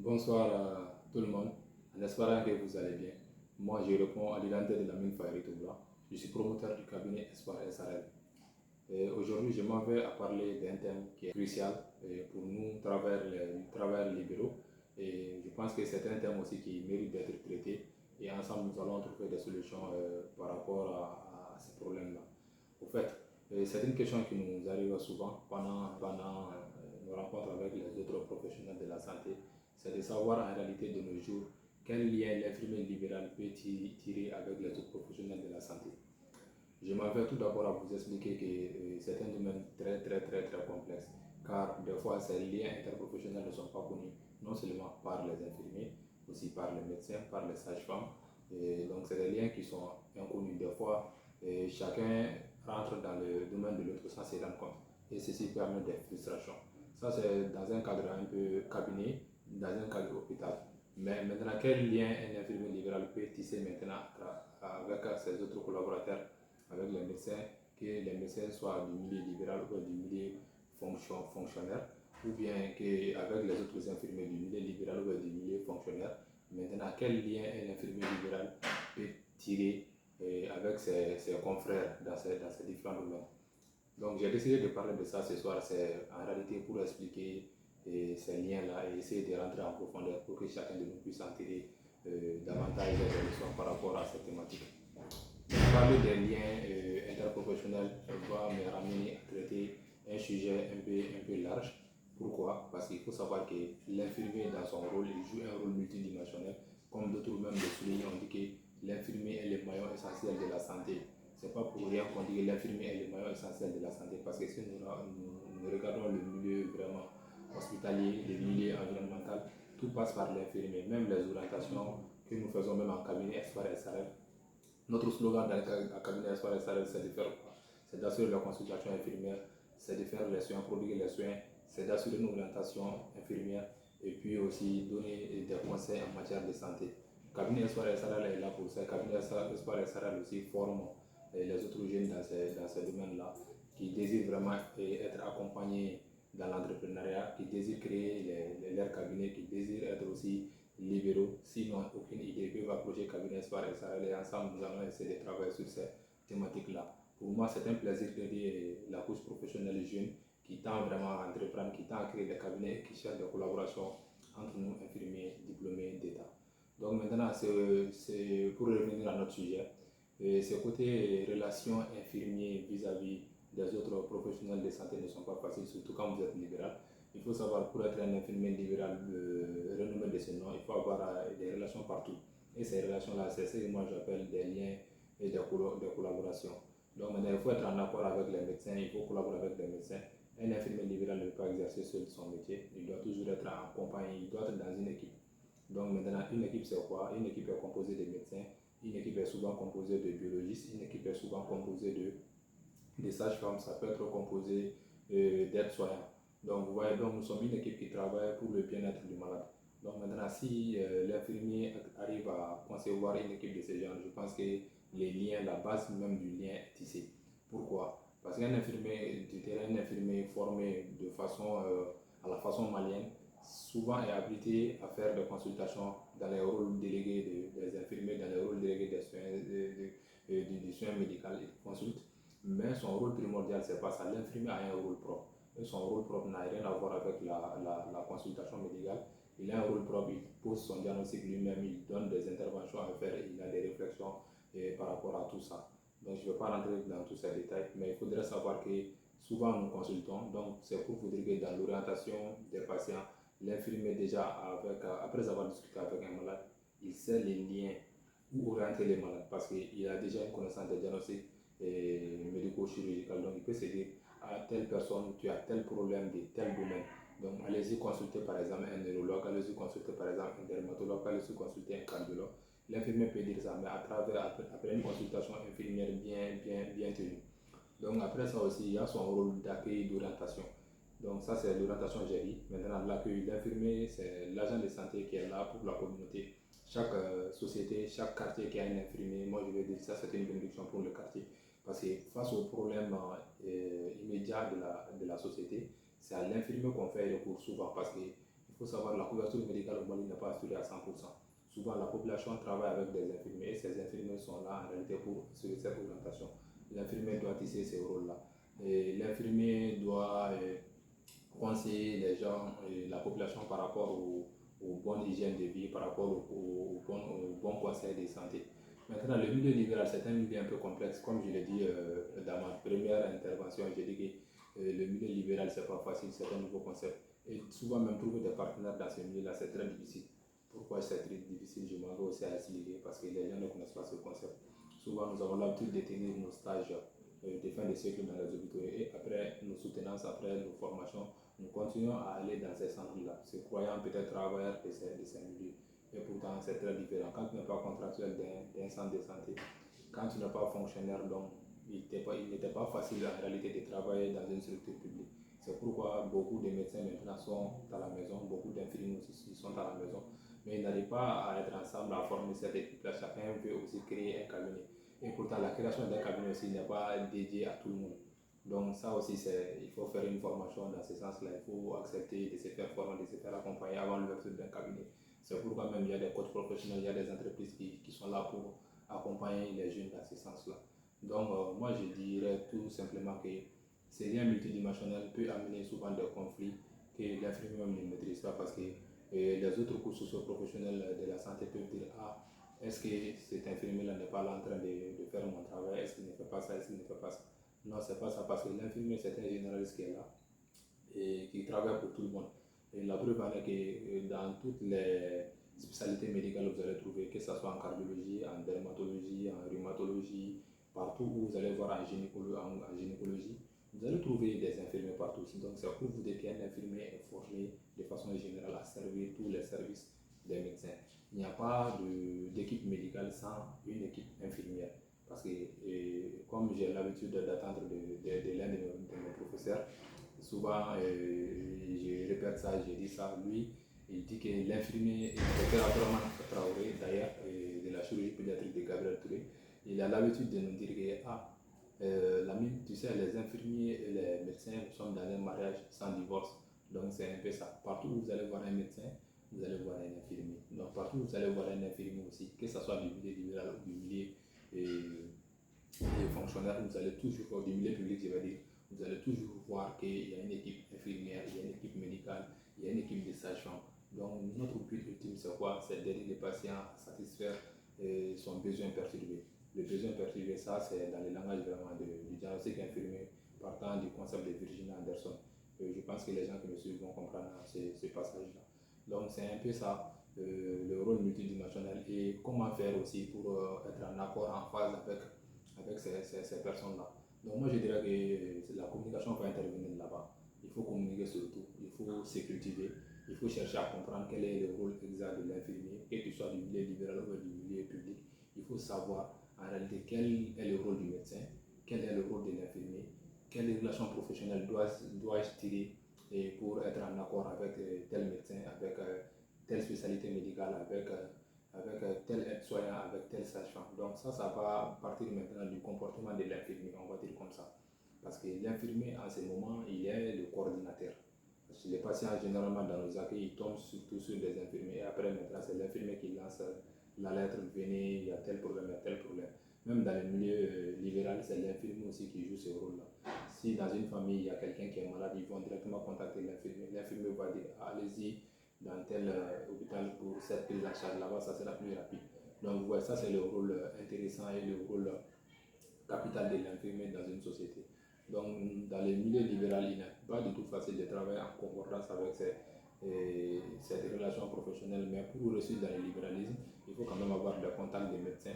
Bonsoir à tout le monde, en espérant que vous allez bien. Moi, je réponds à l'identité de Lamine Fairi Toubla. Je suis promoteur du cabinet Espoir SRL. Aujourd'hui, je m'en vais à parler d'un thème qui est crucial pour nous, travailleurs libéraux. Et je pense que c'est un thème aussi qui mérite d'être traité. Et ensemble, nous allons trouver des solutions par rapport à ces problèmes-là. Au fait, c'est une question qui nous arrive souvent pendant nos rencontres avec les autres professionnels de la santé. C'est de savoir en réalité de nos jours quel lien l'infirmier libéral peut tirer avec les autres professionnels de la santé. Je m'en vais tout d'abord à vous expliquer que c'est un domaine très complexe, car des fois ces liens interprofessionnels ne sont pas connus, non seulement par les infirmiers, aussi par les médecins, par les sages-femmes. Et donc c'est des liens qui sont inconnus. Des fois, chacun rentre dans le domaine de l'autre sans se rendre compte. Et ceci permet des frustrations. Ça, c'est dans un cadre un peu cabinet, dans un cadre hôpital. Mais maintenant, quel lien un infirmier libéral peut tisser maintenant avec ses autres collaborateurs, avec les médecins, que les médecins soient du milieu libéral ou du milieu fonctionnaire, ou bien qu'avec les autres infirmiers du milieu libéral ou du milieu fonctionnaire. Maintenant, quel lien un infirmier libéral peut tirer avec ses confrères dans ces différents domaines. Donc j'ai décidé de parler de ça ce soir, c'est en réalité pour expliquer ces liens-là et essayer de rentrer en profondeur pour que chacun de nous puisse en tirer davantage de leçons par rapport à cette thématique. Parler des liens interprofessionnels va me ramener à traiter un sujet un peu large. Pourquoi? Parce qu'il faut savoir que l'infirmier dans son rôle, il joue un rôle multidimensionnel. Comme d'autres même le soulignent, on dit que l'infirmier est le maillon essentiel de la santé. C'est pas pour rien qu'on dit que l'infirmier est le maillon essentiel de la santé, parce que si nous regardons le milieu vraiment hospitalier, le milieu environnemental, tout passe par l'infirmier. Même les orientations que nous faisons même en cabinet Espoir SRL, notre slogan dans le cabinet Espoir SRL, c'est de faire quoi? C'est d'assurer la consultation infirmière, c'est de faire les soins, prodiguer les soins, c'est d'assurer une orientation infirmière et puis aussi donner des conseils en matière de santé. Le cabinet Espoir SRL est là pour ça. Le cabinet Espoir SRL aussi forme les autres jeunes dans ces domaines-là qui désirent vraiment être accompagnés dans l'entrepreneuriat, qui désirent créer leur cabinet, qui désirent être aussi libéraux. S'ils n'ont aucune idée, ils peuvent approcher le cabinet Espoir SRL et ensemble nous allons essayer de travailler sur ces thématiques-là. Pour moi, c'est un plaisir d'aider la couche professionnelle jeune qui tend vraiment à entreprendre, qui tend à créer des cabinets, qui cherchent des collaborations entre nous, infirmiers diplômés d'État. Donc maintenant, c'est pour revenir à notre sujet. Ce côté relations infirmiers vis-à-vis des autres professionnels de santé ne sont pas faciles, surtout quand vous êtes libéral. Il faut savoir, pour être un infirmier libéral renommé de ce nom, il faut avoir des relations partout. Et ces relations-là, c'est ce que moi j'appelle des liens et des collaborations. Donc maintenant, il faut être en accord avec les médecins, il faut collaborer avec les médecins. Un infirmier libéral ne peut pas exercer seul son métier, il doit toujours être en compagnie, il doit être dans une équipe. Donc maintenant, une équipe c'est quoi? Une équipe est composée de médecins, une équipe est souvent composée de biologistes, une équipe est souvent composée de sages-femmes, ça peut être composé d'aides-soignants. Donc vous voyez, donc nous sommes une équipe qui travaille pour le bien-être du malade. Donc maintenant, si l'infirmier arrive à concevoir une équipe de ces gens, je pense que les liens, la base même du lien est tissée. Pourquoi? Parce qu'un infirmier du terrain, un infirmier formé de façon à la façon malienne, souvent est habilité à faire des consultations dans les rôles délégués des infirmiers, dans les rôles délégués des soins, du soin médical, il consulte. Mais son rôle primordial, c'est pas ça. L'infirmier a un rôle propre. Et son rôle propre n'a rien à voir avec la consultation médicale. Il a un rôle propre, il pose son diagnostic lui-même, il donne des interventions à faire, il a des réflexions par rapport à tout ça. Donc je ne vais pas rentrer dans tous ces détails, mais il faudrait savoir que souvent nous consultons, donc c'est pour vous dire que dans l'orientation des patients, l'infirmier déjà, après avoir discuté avec un malade, il sait les liens où orienter les malades parce qu'il a déjà une connaissance des diagnostics médico-chirurgical. Donc il peut se dire à telle personne, tu as tel problème de tel domaine. Donc allez-y consulter par exemple un neurologue, allez-y consulter par exemple un dermatologue, allez-y consulter un cardiologue. L'infirmier peut dire ça, mais après une consultation infirmière bien tenue. Donc après ça aussi, il y a son rôle d'accueil et d'orientation. Donc ça c'est l'orientation gérie. Maintenant l'accueil, l'infirmier c'est l'agent de santé qui est là pour la communauté. Chaque société, chaque quartier qui a un infirmier, moi je vais dire ça c'est une bénédiction pour le quartier. Parce que face aux problèmes immédiats de la société, c'est à l'infirmier qu'on fait recours souvent parce qu'il faut savoir que la couverture médicale au Mali n'est pas assurée à 100%. Souvent, la population travaille avec des infirmiers et ces infirmiers sont là en réalité pour assurer cette orientation. L'infirmier doit tisser ces rôles-là. Et l'infirmier doit conseiller les gens, la population par rapport aux bonnes hygiènes de vie, par rapport aux bons conseils de santé. Maintenant, le milieu libéral, c'est un milieu un peu complexe. Comme je l'ai dit dans ma première intervention, j'ai dit que le milieu libéral, c'est pas facile, c'est un nouveau concept. Et souvent, même trouver des partenaires dans ce milieu-là, c'est très difficile. Pourquoi c'est très difficile? Je m'en vais aussi à expliquer parce que les gens ne connaissent pas ce concept. Souvent, nous avons l'habitude de tenir nos stages de fin de cycle dans les hôpitaux et après nos soutenances, après nos formations, nous continuons à aller dans ces centres-là, se croyant peut-être travailleurs de ces milieux. Et pourtant, c'est très différent. Quand tu n'es pas contractuel d'un centre de santé, quand tu n'es pas fonctionnaire, donc il n'était pas facile en réalité de travailler dans une structure publique. C'est pourquoi beaucoup de médecins maintenant sont à la maison, beaucoup d'infirmiers aussi sont à la maison, mais ils n'arrivent pas à être ensemble, à former cette équipe-là. Chacun veut aussi créer un cabinet. Et pourtant, la création d'un cabinet aussi n'est pas dédiée à tout le monde. Donc ça aussi, il faut faire une formation dans ce sens-là. Il faut accepter de se faire former, de se faire accompagner avant l'ouverture d'un cabinet. C'est pourquoi même il y a des coachs professionnels, il y a des entreprises qui sont là pour accompagner les jeunes dans ce sens-là. Donc moi, je dirais tout simplement que ces liens multidimensionnels peuvent amener souvent des conflits que l'infirmier ne maîtrise pas parce que les autres cours socio-professionnels de la santé peuvent dire ah, est-ce que cet infirmier-là n'est pas là en train de faire mon travail, est-ce qu'il ne fait pas ça, est-ce qu'il ne fait pas ça. Non, c'est pas ça parce que l'infirmier, c'est un généraliste qui est là et qui travaille pour tout le monde. Et la preuve en est que dans toutes les spécialités médicales, vous allez trouver, que ce soit en cardiologie, en dermatologie, en rhumatologie, partout où vous allez voir en gynécologie, vous allez trouver des infirmiers partout. Donc, c'est pour vous dire qu'un infirmier est formé de façon générale à servir tous les services des médecins. Il n'y a pas d'équipe médicale sans une équipe infirmière. Parce que, comme j'ai l'habitude d'attendre de l'un de mes professeurs, souvent je répète ça, je dis ça, lui, il dit que l'infirmier, le docteur Abdraman Traoré, d'ailleurs, de la chirurgie pédiatrique de Gabriel Touré, il a l'habitude de nous dire que, tu sais, les infirmiers et les médecins sont dans un mariage sans divorce. Donc c'est un peu ça. Partout où vous allez voir un médecin, vous allez voir un infirmier. Donc partout où vous allez voir un infirmier aussi, que ce soit du milieu libéral ou du milieu fonctionnaire, vous allez toujours, du milieu public, je vais dire, vous allez toujours voir qu'il y a une équipe infirmière, il y a une équipe médicale, il y a une équipe de sages-femmes. Donc notre but ultime, c'est quoi? C'est d'aider les patients à satisfaire son besoin perturbé. Le besoin perturbé, ça, c'est dans le langage vraiment du diagnostic infirmier, partant du concept de Virginia Anderson. Je pense que les gens qui me suivent vont comprendre ce passage-là. Donc c'est un peu ça, le rôle multidimensionnel et comment faire aussi pour être en accord, en phase avec ces personnes-là. Donc moi je dirais que la communication va intervenir là-bas. Il faut communiquer surtout, il faut se cultiver, il faut chercher à comprendre quel est le rôle exact de l'infirmier, que tu sois du milieu libéral ou du milieu public. Il faut savoir en réalité quel est le rôle du médecin, quel est le rôle de l'infirmier, quelle relation professionnelle dois-je tirer pour être en accord avec tel médecin, avec telle spécialité médicale, avec tel aide-soignant, avec tel sage-femme. Donc ça va partir maintenant du comportement de l'infirmier, on va dire comme ça. Parce que l'infirmier, en ce moment, il est le coordinateur. Parce que les patients, généralement, dans nos accueils, ils tombent surtout sur des infirmiers. Et après, maintenant, c'est l'infirmier qui lance la lettre, venez, il y a tel problème, il y a tel problème. Même dans le milieu libéral, c'est l'infirmier aussi qui joue ce rôle-là. Si dans une famille, il y a quelqu'un qui est malade, ils vont directement contacter l'infirmier. L'infirmier va dire, allez-y dans tel hôpital pour cette prise en charge là-bas, ça sera plus rapide. Donc, voilà, ça c'est le rôle intéressant et le rôle capital de l'infirmier dans une société. Donc, dans les milieux libéraux, il n'est pas du tout facile de travailler en concordance avec cette relation professionnelle, mais pour réussir dans le libéralisme, il faut quand même avoir des contacts des médecins,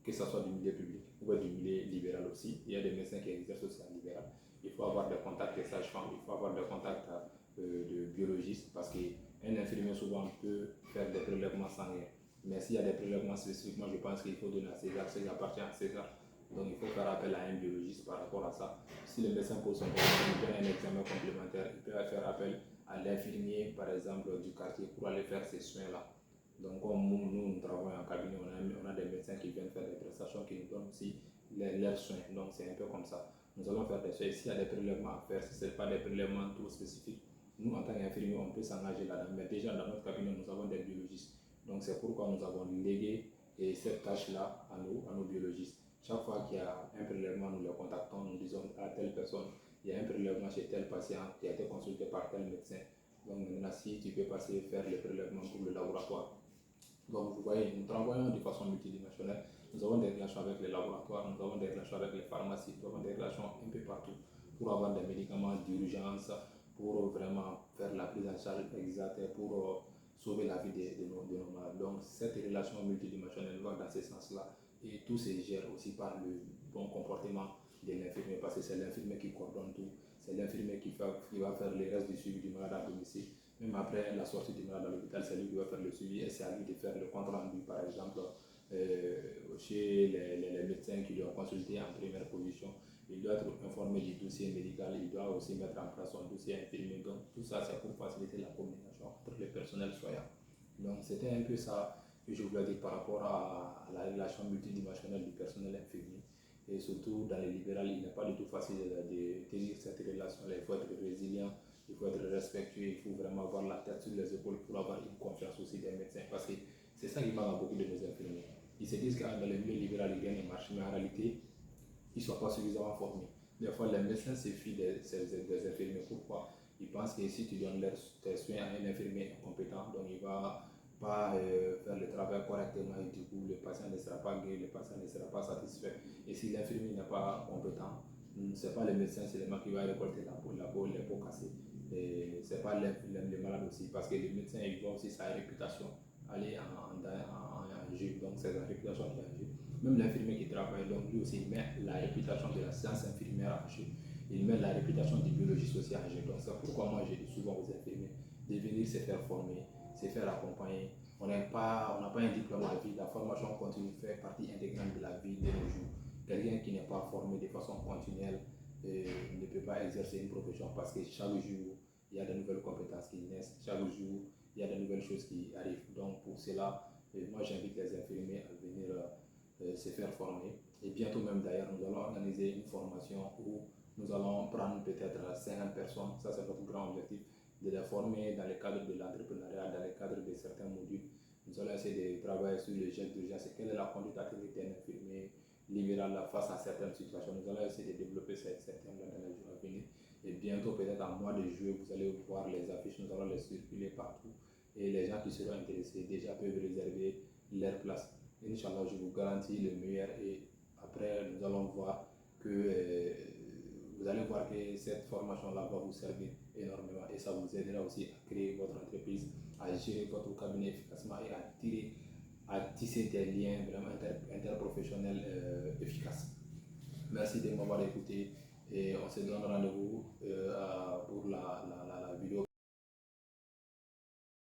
que ce soit du milieu public ou du milieu libéral aussi. Il y a des médecins qui exercent aussi en libéral. Il faut avoir des contacts des sages-femmes, il faut avoir des contacts de biologistes, parce qu'un infirmier souvent peut faire des prélèvements sanguins. Mais s'il y a des prélèvements spécifiques, moi je pense qu'il faut donner à César ce qui appartient à César. Donc il faut faire appel à un biologiste par rapport à ça. Si le médecin pose son problème, il fait un examen complémentaire, il peut faire appel à l'infirmier, par exemple, du quartier pour aller faire ces soins-là. Donc comme nous travaillons en cabinet, on a des médecins qui viennent faire des prestations qui nous donnent aussi leurs soins. Donc c'est un peu comme ça. Nous allons faire des soins. S'il y a des prélèvements à faire, si ce n'est pas des prélèvements trop spécifiques, nous en tant qu'infirmiers, on peut s'engager là-dedans. Mais déjà dans notre cabinet, nous avons des biologistes. Donc c'est pourquoi nous avons légué cette tâche-là à nos biologistes. Chaque fois qu'il y a un prélèvement, nous les contactons, nous disons à telle personne, il y a un prélèvement chez tel patient qui a été consulté par tel médecin. Donc maintenant, si tu peux passer faire le prélèvement pour le laboratoire. Donc vous voyez, nous travaillons de façon multidimensionnelle. Nous avons des relations avec les laboratoires, nous avons des relations avec les pharmacies, nous avons des relations un peu partout pour avoir des médicaments d'urgence, pour vraiment faire la prise en charge exacte, pour sauver la vie de nos malades. Donc cette relation multidimensionnelle va dans ce sens-là et tout se gère aussi par le bon comportement de l'infirmier parce que c'est l'infirmier qui coordonne tout, c'est l'infirmier qui va faire le reste du suivi du malade à domicile. Même après la sortie du malade à l'hôpital, c'est lui qui va faire le suivi et c'est à lui de faire le compte rendu, par exemple, chez les médecins qui lui ont consulté en première position. Il doit être informé du dossier médical, il doit aussi mettre en place son dossier infirmier. Donc tout ça, c'est pour faciliter la communication entre les personnels soignants. Donc c'était un peu ça que je voulais dire par rapport à la relation multidimensionnelle du personnel infirmier. Et surtout dans les libérales, il n'est pas du tout facile de tenir cette relation-là. Il faut être résilient, il faut être respectueux, il faut vraiment avoir la tête sur les épaules pour avoir une confiance aussi des médecins. Parce que c'est ça qui manque à beaucoup de nos infirmiers. Ils se disent que dans le milieu libéral, ils gagnent des marches, mais en réalité, ils ne sont pas suffisamment formés. Des fois, les médecins se fient des infirmiers. Pourquoi? Ils pensent que si tu donnes tes soins à un infirmier incompétent, donc il ne va pas faire le travail correctement et du coup, le patient ne sera pas guéri, le patient ne sera pas satisfait. Et si l'infirmier n'est pas compétent, ce n'est pas le médecin seulement qui va récolter la peau, les peaux cassées. Et ce n'est pas les malades aussi, parce que les médecins, ils voient aussi sa réputation aller en jeu. Donc, c'est la réputation qui est en jeu. Même l'infirmier qui travaille, donc lui aussi, il met la réputation de la science infirmière en jeu. Il met la réputation du biologiste aussi en jeu. Donc, c'est pourquoi moi, je dis souvent aux infirmiers de venir se faire former, se faire accompagner. On n'a pas un diplôme à vie. La formation continue fait partie intégrante de la vie de nos jours. Quelqu'un qui n'est pas formé de façon continuelle ne peut pas exercer une profession parce que chaque jour, il y a de nouvelles compétences qui naissent. Chaque jour, il y a de nouvelles choses qui arrivent. Donc, pour cela, moi, j'invite les infirmiers à venir se faire former. Et bientôt même d'ailleurs, nous allons organiser une formation où nous allons prendre peut-être 50 personnes, ça c'est notre grand objectif, de les former dans le cadre de l'entrepreneuriat, dans le cadre de certains modules. Nous allons essayer de travailler sur le geste d'urgence, quelle est la conduite à tenir d'un infirmier libéral face à certaines situations. Nous allons essayer de développer ces thèmes-là dans les jours à venir. Et bientôt, peut-être en mois de juillet, vous allez voir les affiches, nous allons les circuler partout. Et les gens qui seront intéressés déjà peuvent réserver leur place. Inch'Allah, je vous garantis le meilleur et après, nous allons voir que vous allez voir que cette formation-là va vous servir énormément et ça vous aidera aussi à créer votre entreprise, à gérer votre cabinet efficacement et à tisser des liens vraiment interprofessionnels efficaces. Merci de m'avoir écouté et on se donne rendez-vous à